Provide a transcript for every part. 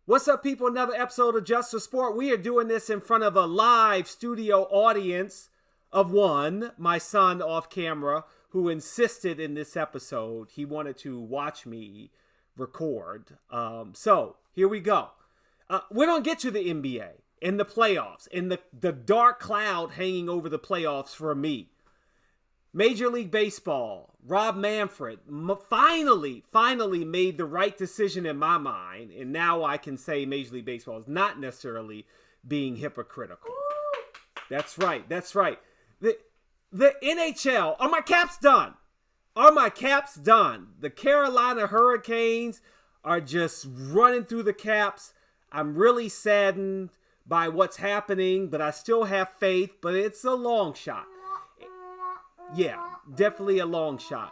What's up, people? Another episode of Just for Sport. We are doing this in front of a live studio audience of one, my son off camera, who insisted in this episode he wanted to watch me record. So here we go. We're going to get to the NBA and the playoffs and the dark cloud hanging over the playoffs for me. Major League Baseball, Rob Manfred finally made the right decision in my mind. And now I can say Major League Baseball is not necessarily being hypocritical. That's right. The NHL, are my Caps done? The Carolina Hurricanes are just running through the Caps. I'm really saddened by what's happening, but I still have faith, but it's a long shot. Yeah, definitely a long shot.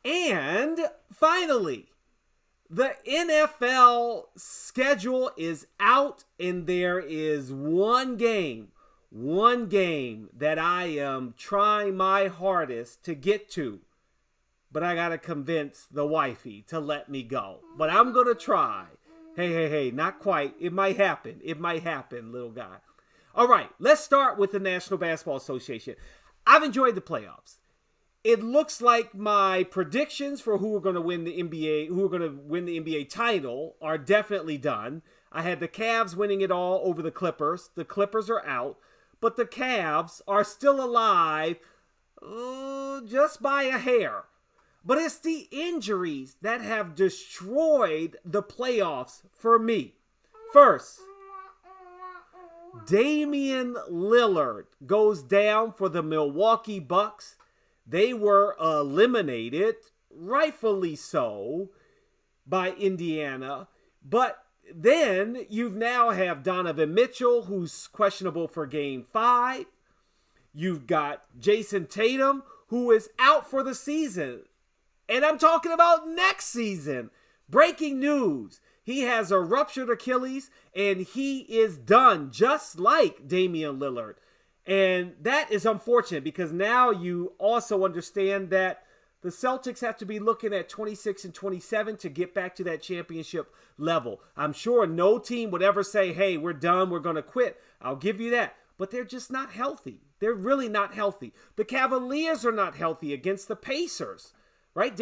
And finally, the NFL schedule is out, and there is one game that I am trying my hardest to get to. But I got to convince the wifey to let me go. But I'm going to try. Hey, not quite. It might happen, little guy. All right, let's start with the National Basketball Association. I've enjoyed the playoffs. It looks like my predictions for who are going to win the NBA title are definitely done. I had the Cavs winning it all over the Clippers. The Clippers are out, but the Cavs are still alive just by a hair. But it's the injuries that have destroyed the playoffs for me. First, Damian Lillard goes down for the Milwaukee Bucks. They were eliminated, rightfully so, by Indiana. But then you now have Donovan Mitchell, who's questionable for Game 5. You've got Jason Tatum, who is out for the season. And I'm talking about next season. Breaking news. He has a ruptured Achilles, and he is done, just like Damian Lillard. And that is unfortunate because now you also understand that the Celtics have to be looking at 26 and 27 to get back to that championship level. I'm sure no team would ever say, hey, we're done, we're going to quit. I'll give you that. But they're just not healthy. They're really not healthy. The Cavaliers are not healthy against the Pacers, right?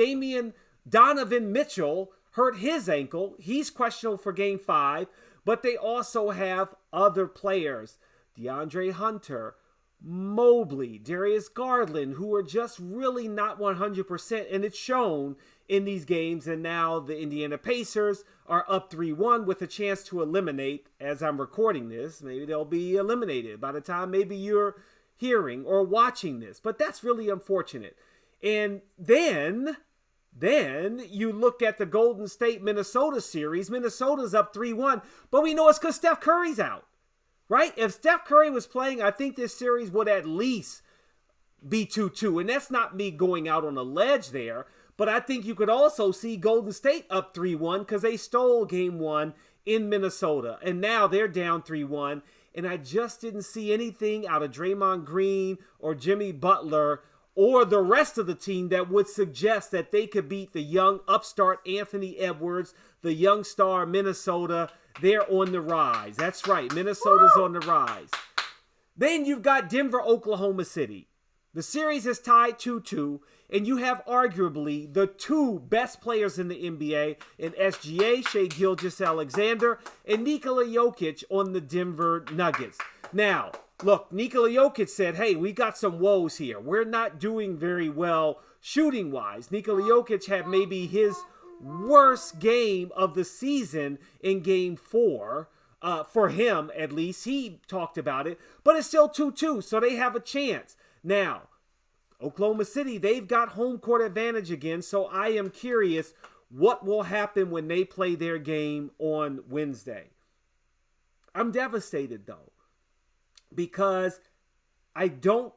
Donovan Mitchell hurt his ankle. He's questionable for Game 5. But they also have other players. DeAndre Hunter, Mobley, Darius Garland, who are just really not 100%. And it's shown in these games. And now the Indiana Pacers are up 3-1 with a chance to eliminate, as I'm recording this. Maybe they'll be eliminated by the time maybe you're hearing or watching this. But that's really unfortunate. And then you look at the Golden State-Minnesota series. Minnesota's up 3-1, but we know it's because Steph Curry's out, right? If Steph Curry was playing, I think this series would at least be 2-2. And that's not me going out on a ledge there, but I think you could also see Golden State up 3-1 because they stole Game 1 in Minnesota. And now they're down 3-1, and I just didn't see anything out of Draymond Green or Jimmy Butler or the rest of the team that would suggest that they could beat the young upstart Anthony Edwards, the young star Minnesota. They're on the rise. That's right. Minnesota's on the rise. Then you've got Denver, Oklahoma City. The series is tied 2-2, and you have arguably the two best players in the NBA in SGA, Shai Gilgeous-Alexander, and Nikola Jokic on the Denver Nuggets. Now, look, Nikola Jokic said, hey, we got some woes here. We're not doing very well shooting-wise. Nikola Jokic had maybe his worst game of the season in Game 4. For him, at least. He talked about it. But it's still 2-2, so they have a chance. Now, Oklahoma City, they've got home court advantage again, so I am curious what will happen when they play their game on Wednesday. I'm devastated, though, because I don't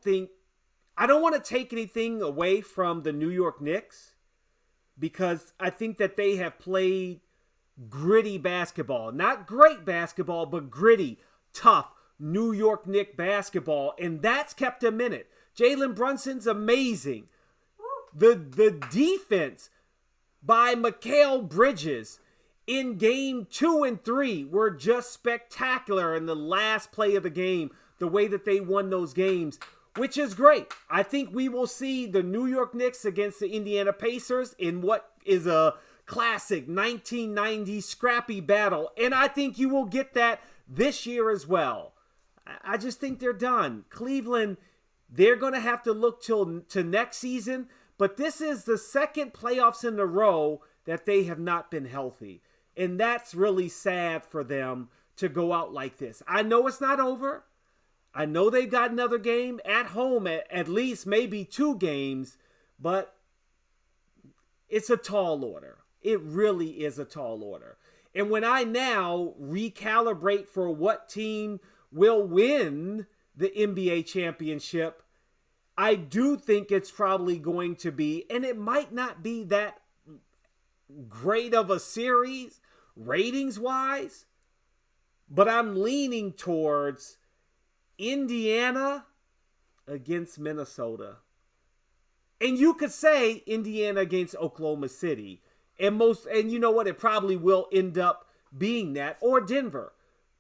want to take anything away from the New York Knicks, because I think that they have played gritty basketball. Not great basketball, but gritty, tough New York Knicks basketball, and that's kept them in it. Jalen Brunson's amazing. The defense by Mikal Bridges in game 2 and 3 were just spectacular in the last play of the game, the way that they won those games, which is great. I think we will see the New York Knicks against the Indiana Pacers in what is a classic 1990 scrappy battle, and I think you will get that this year as well. I just think they're done. Cleveland, they're going to have to look to next season, but this is the second playoffs in a row that they have not been healthy. And that's really sad for them to go out like this. I know it's not over. I know they've got another game at home, at least maybe 2 games, but it's a tall order. It really is a tall order. And when I now recalibrate for what team will win the NBA championship, I do think it's probably going to be, and it might not be that great of a series ratings-wise, but I'm leaning towards Indiana against Minnesota. And you could say Indiana against Oklahoma City. And you know what? It probably will end up being that, or Denver.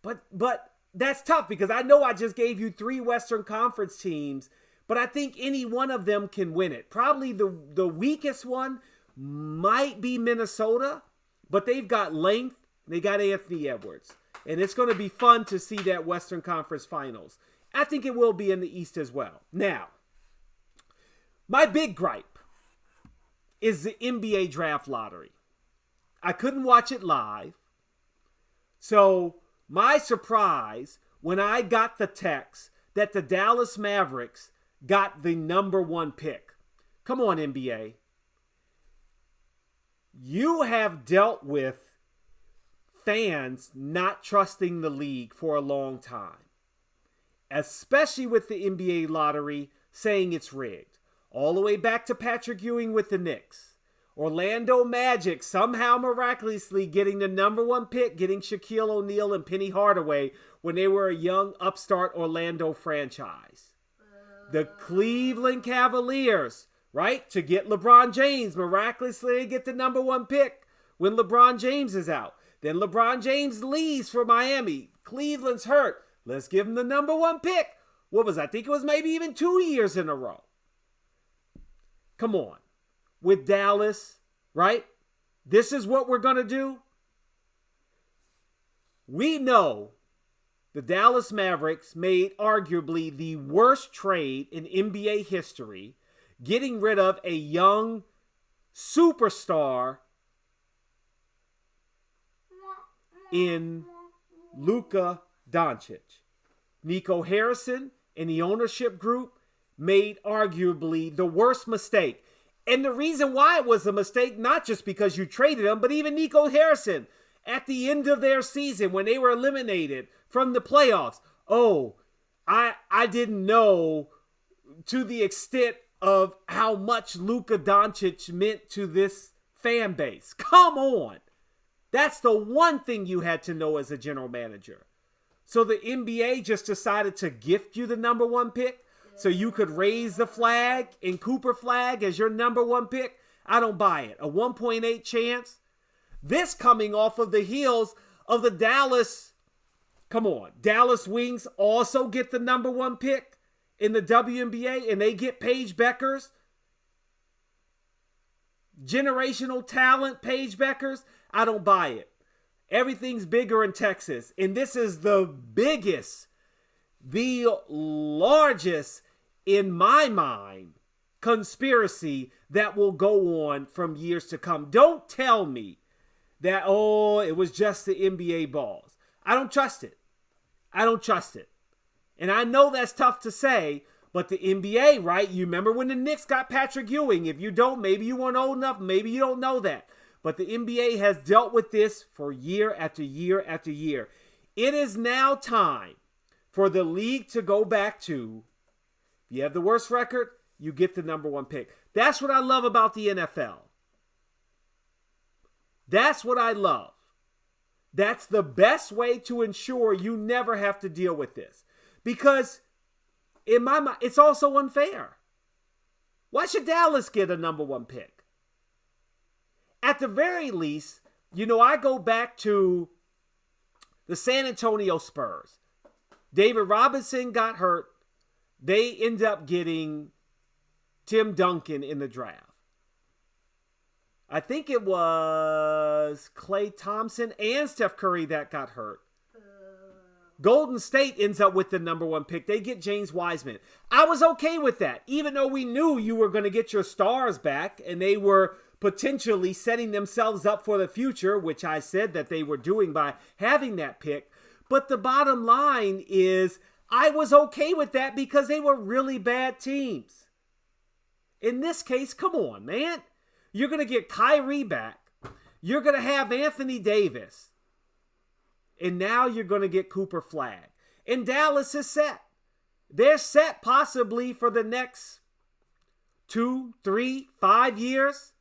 But that's tough because I know I just gave you 3 Western Conference teams, but I think any one of them can win it. Probably the weakest one might be Minnesota, but they've got length. They got Anthony Edwards. And it's going to be fun to see that Western Conference Finals. I think it will be in the East as well. Now, my big gripe is the NBA draft lottery. I couldn't watch it live. So my surprise when I got the text that the Dallas Mavericks got the number 1 pick. Come on, NBA. You have dealt with fans not trusting the league for a long time, especially with the NBA lottery saying it's rigged. All the way back to Patrick Ewing with the Knicks. Orlando Magic somehow miraculously getting the number 1 pick, getting Shaquille O'Neal and Penny Hardaway when they were a young upstart Orlando franchise. The Cleveland Cavaliers, right, to get LeBron James, miraculously get the number 1 pick when LeBron James is out. Then LeBron James leaves for Miami. Cleveland's hurt. Let's give him the number 1 pick. I think it was maybe even 2 years in a row. Come on. With Dallas, right? This is what we're going to do. We know the Dallas Mavericks made arguably the worst trade in NBA history, getting rid of a young superstar in Luka Doncic. Nico Harrison and the ownership group made arguably the worst mistake. And the reason why it was a mistake, not just because you traded him, but even Nico Harrison at the end of their season when they were eliminated from the playoffs. Oh, I didn't know to the extent of how much Luka Doncic meant to this fan base. Come on. That's the one thing you had to know as a general manager. So the NBA just decided to gift you the number 1 pick so you could raise the flag and Cooper flag as your number 1 pick. I don't buy it. A 1.8 chance. This coming off of the heels of the Dallas Wings also get the number 1 pick in the WNBA, and they get Paige Beckers. Generational talent, Paige Beckers. I don't buy it. Everything's bigger in Texas, and this is the biggest, the largest, in my mind, conspiracy that will go on from years to come. Don't tell me that, it was just the NBA balls. I don't trust it. I don't trust it. And I know that's tough to say, but the NBA, right? You remember when the Knicks got Patrick Ewing? If you don't, maybe you weren't old enough. Maybe you don't know that. But the NBA has dealt with this for year after year after year. It is now time for the league to go back to, if you have the worst record, you get the number 1 pick. That's what I love about the NFL. That's what I love. That's the best way to ensure you never have to deal with this. Because in my mind, it's also unfair. Why should Dallas get a number 1 pick? At the very least, I go back to the San Antonio Spurs. David Robinson got hurt. They end up getting Tim Duncan in the draft. I think it was Klay Thompson and Steph Curry that got hurt. Golden State ends up with the number 1 pick. They get James Wiseman. I was okay with that, even though we knew you were going to get your stars back and they were potentially setting themselves up for the future, which I said that they were doing by having that pick. But the bottom line is I was okay with that because they were really bad teams. In this case, come on, man. You're going to get Kyrie back. You're going to have Anthony Davis. And now you're going to get Cooper Flag. And Dallas is set. They're set possibly for the next 2, 3, 5 years.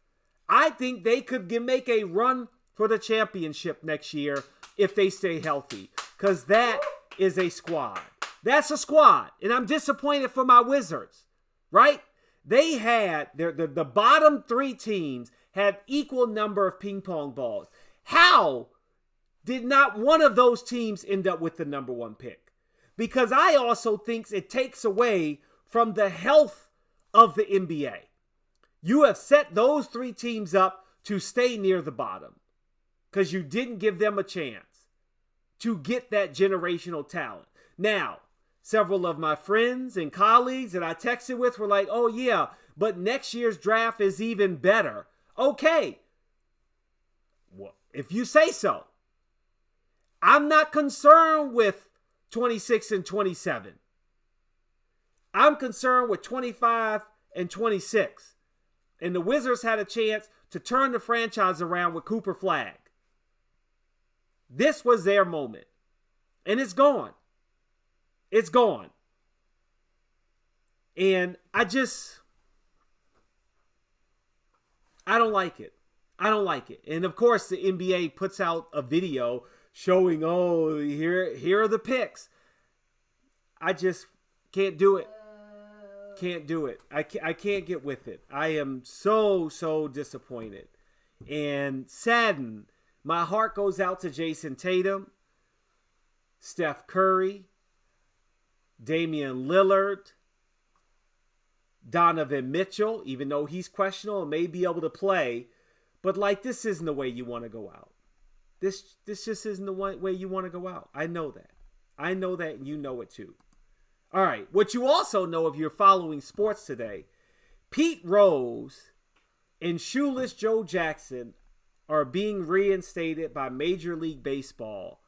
I think they could make a run for the championship next year if they stay healthy. Because that is a squad. That's a squad. And I'm disappointed for my Wizards. Right? They had, the bottom 3 teams had equal number of ping pong balls. How did not one of those teams end up with the number 1 pick? Because I also think it takes away from the health of the NBA. You have set those 3 teams up to stay near the bottom because you didn't give them a chance to get that generational talent. Now, several of my friends and colleagues that I texted with were like, oh yeah, but next year's draft is even better. Okay. Well, if you say so. I'm not concerned with 26 and 27. I'm concerned with 25 and 26. And the Wizards had a chance to turn the franchise around with Cooper Flag. This was their moment. And it's gone. It's gone. And I don't like it. I don't like it. And of course, the NBA puts out a video showing, oh, here are the picks. I just can't do it. Can't do it. I can't get with it. I am so disappointed and saddened. My heart goes out to Jason Tatum, Steph Curry, Damian Lillard, Donovan Mitchell, even though he's questionable and may be able to play. But this isn't the way you want to go out. This just isn't the way you want to go out. I know that. I know that, and you know it too. All right. What you also know if you're following sports today, Pete Rose and Shoeless Joe Jackson are being reinstated by Major League Baseball.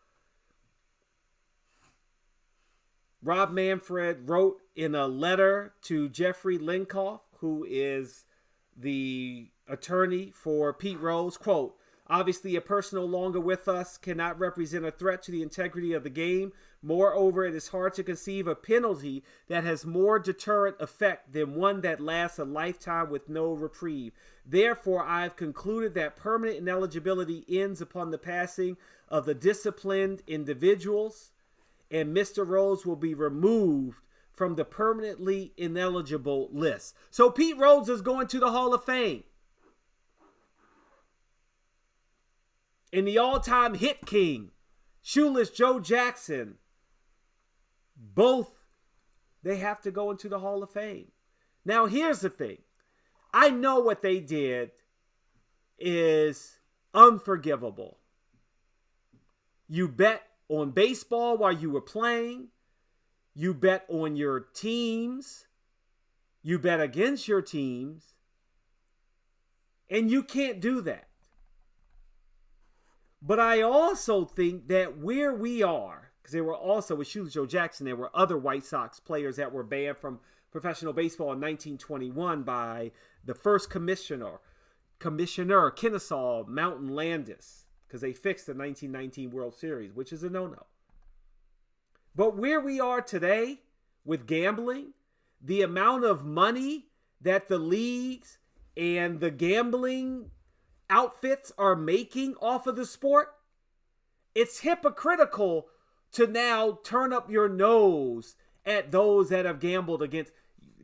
Rob Manfred wrote in a letter to Jeffrey Linkoff, who is the attorney for Pete Rose, quote, obviously, a person no longer with us cannot represent a threat to the integrity of the game. Moreover, it is hard to conceive a penalty that has more deterrent effect than one that lasts a lifetime with no reprieve. Therefore, I have concluded that permanent ineligibility ends upon the passing of the disciplined individuals, and Mr. Rose will be removed from the permanently ineligible list. So Pete Rose is going to the Hall of Fame. And the all-time hit king, Shoeless Joe Jackson, both, they have to go into the Hall of Fame. Now, here's the thing. I know what they did is unforgivable. You bet on baseball while you were playing. You bet on your teams. You bet against your teams. And you can't do that. But I also think that where we are, because there were also, with Shoeless Joe Jackson, there were other White Sox players that were banned from professional baseball in 1921 by the first commissioner Kennesaw Mountain Landis, because they fixed the 1919 World Series, which is a no-no. But where we are today with gambling, the amount of money that the leagues and the gambling outfits are making off of the sport, it's hypocritical to now turn up your nose at those that have gambled against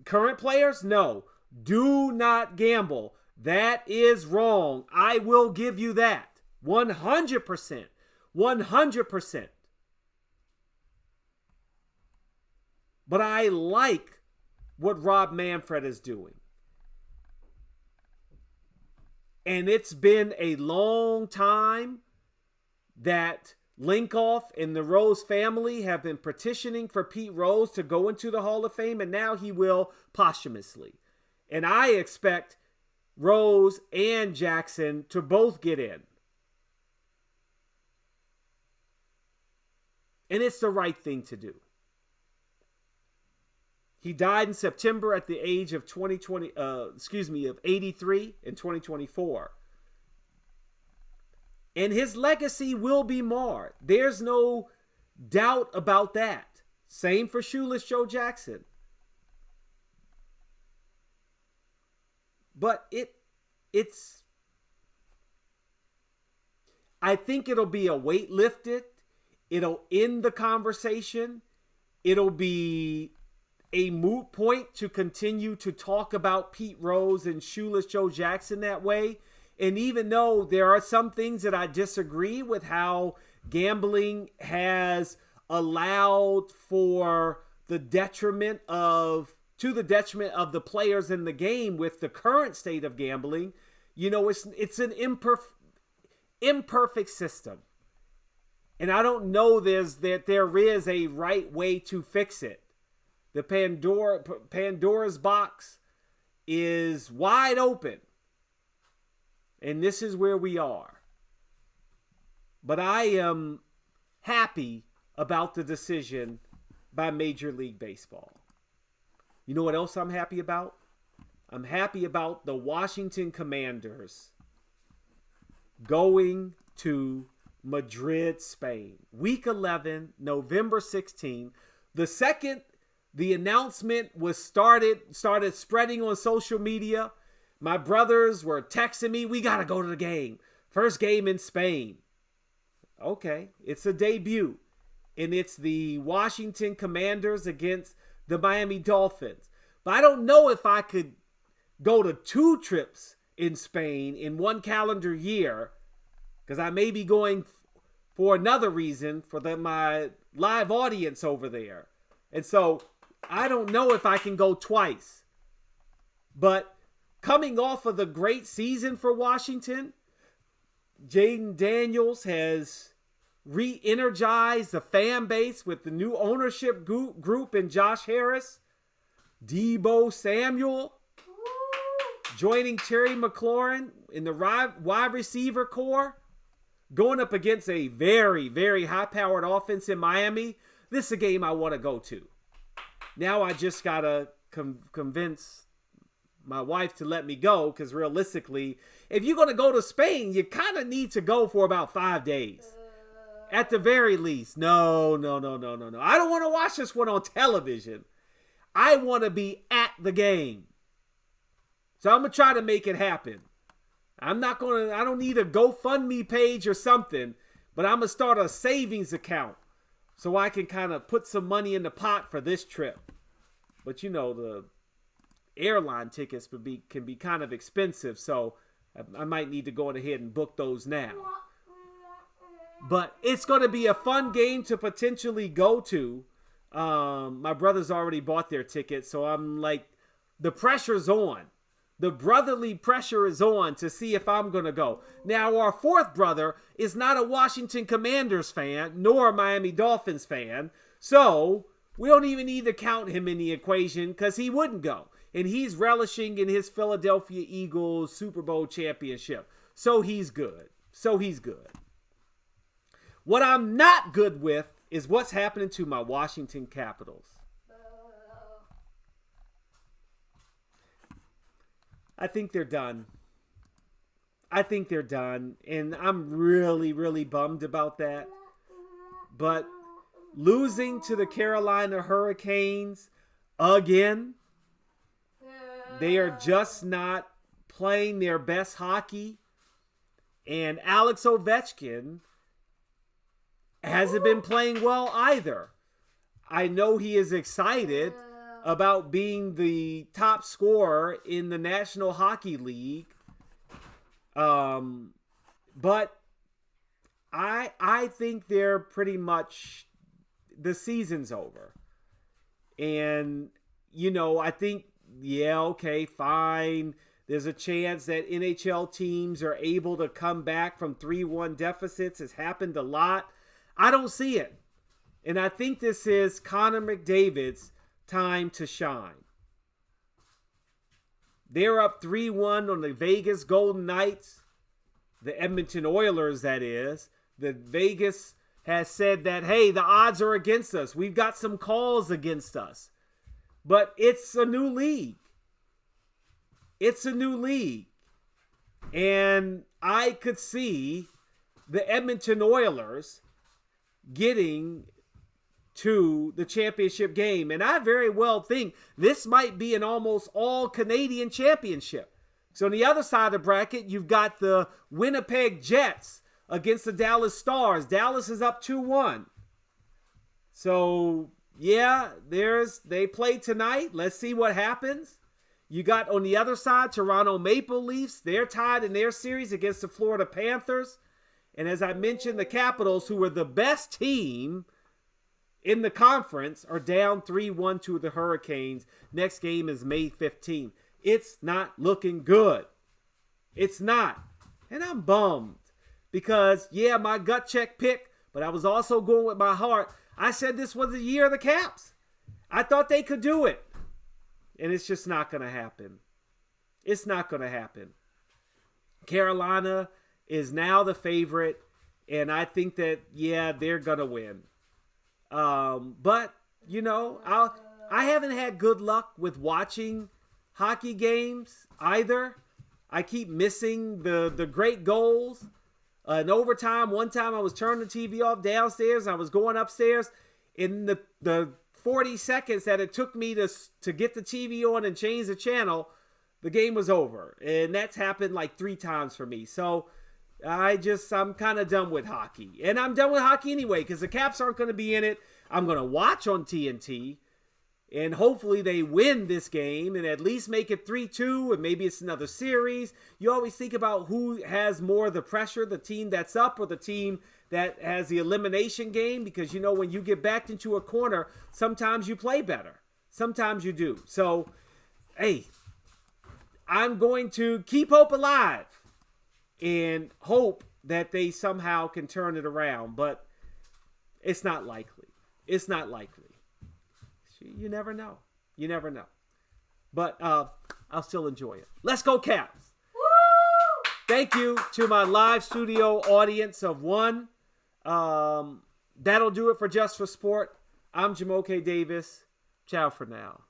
current players. No, do not gamble. That is wrong. I will give you that. 100%. 100%. But I like what Rob Manfred is doing. And it's been a long time that Linkoff and the Rose family have been petitioning for Pete Rose to go into the Hall of Fame, and now he will posthumously. And I expect Rose and Jackson to both get in. And it's the right thing to do. He died in September at the age of 83 in 2024. And his legacy will be marred. There's no doubt about that. Same for Shoeless Joe Jackson. But it's I think it'll be a weight lifted. It'll end the conversation. It'll be a moot point to continue to talk about Pete Rose and Shoeless Joe Jackson that way. And even though there are some things that I disagree with how gambling has allowed for the detriment of the players in the game with the current state of gambling, it's an imperfect system. And I don't know that there is a right way to fix it. The Pandora's box is wide open. And this is where we are. But I am happy about the decision by Major League Baseball. You know what else I'm happy about? I'm happy about the Washington Commanders going to Madrid, Spain. Week 11, November 16. The second the announcement was started spreading on social media, my brothers were texting me, we got to go to the game. First game in Spain. Okay, it's a debut. And it's the Washington Commanders against the Miami Dolphins. But I don't know if I could go to 2 trips in Spain in 1 calendar year, because I may be going for another reason for my live audience over there. And so I don't know if I can go twice. But coming off of the great season for Washington, Jaden Daniels has re-energized the fan base with the new ownership group in Josh Harris, Deebo Samuel, joining Terry McLaurin in the wide receiver core, going up against a very, very high-powered offense in Miami. This is a game I want to go to. Now I just got to convince my wife to let me go, because realistically, if you're going to go to Spain, you kind of need to go for about 5 days. At the very least. No. I don't want to watch this one on television. I want to be at the game. So I'm going to try to make it happen. I don't need a GoFundMe page or something, but I'm going to start a savings account so I can kind of put some money in the pot for this trip. But the airline tickets can be kind of expensive, so I might need to go ahead and book those now. But it's going to be a fun game to potentially go to. My brothers already bought their tickets, so I'm like, the pressure's on. The brotherly pressure is on to see if I'm going to go. Now, our fourth brother is not a Washington Commanders fan, nor a Miami Dolphins fan, so we don't even need to count him in the equation because he wouldn't go. And he's relishing in his Philadelphia Eagles Super Bowl championship. So he's good. What I'm not good with is what's happening to my Washington Capitals. I think they're done. And I'm really, really bummed about that. But losing to the Carolina Hurricanes again, they are just not playing their best hockey. And Alex Ovechkin hasn't been playing well either. I know he is excited about being the top scorer in the National Hockey League. But I think they're pretty much, the season's over. And, I think, yeah, okay, fine. There's a chance that NHL teams are able to come back from 3-1 deficits. It's happened a lot. I don't see it. And I think this is Connor McDavid's time to shine. They're up 3-1 on the Vegas Golden Knights, the Edmonton Oilers, that is. The Vegas has said that, hey, the odds are against us. We've got some calls against us. But it's a new league. It's a new league. And I could see the Edmonton Oilers getting to the championship game. And I very well think this might be an almost all Canadian championship. So on the other side of the bracket, you've got the Winnipeg Jets against the Dallas Stars. Dallas is up 2-1. So, yeah, they play tonight. Let's see what happens. You got on the other side, Toronto Maple Leafs. They're tied in their series against the Florida Panthers. And as I mentioned, the Capitals, who were the best team in the conference, are down 3-1 to the Hurricanes. Next game is May 15th. It's not looking good. It's not. And I'm bummed because, yeah, my gut check pick, but I was also going with my heart. I said this was the year of the Caps. I thought they could do it. And it's just not going to happen. It's not going to happen. Carolina is now the favorite, and I think that, yeah, they're going to win. But, I haven't had good luck with watching hockey games either. I keep missing the great goals. In overtime, one time I was turning the TV off downstairs, and I was going upstairs. In the 40 seconds that it took me to get the TV on and change the channel, the game was over. And that's happened like 3 times for me. So I'm kind of done with hockey. And I'm done with hockey anyway because the Caps aren't going to be in it. I'm going to watch on TNT. And hopefully they win this game and at least make it 3-2, and maybe it's another series. You always think about who has more of the pressure, the team that's up or the team that has the elimination game, because, when you get backed into a corner, sometimes you play better. Sometimes you do. So, hey, I'm going to keep hope alive and hope that they somehow can turn it around, but it's not likely. It's not likely. You never know. You never know. But I'll still enjoy it. Let's go, Caps. Woo! Thank you to my live studio audience of 1. That'll do it for Just for Sport. I'm Jamoke Davis. Ciao for now.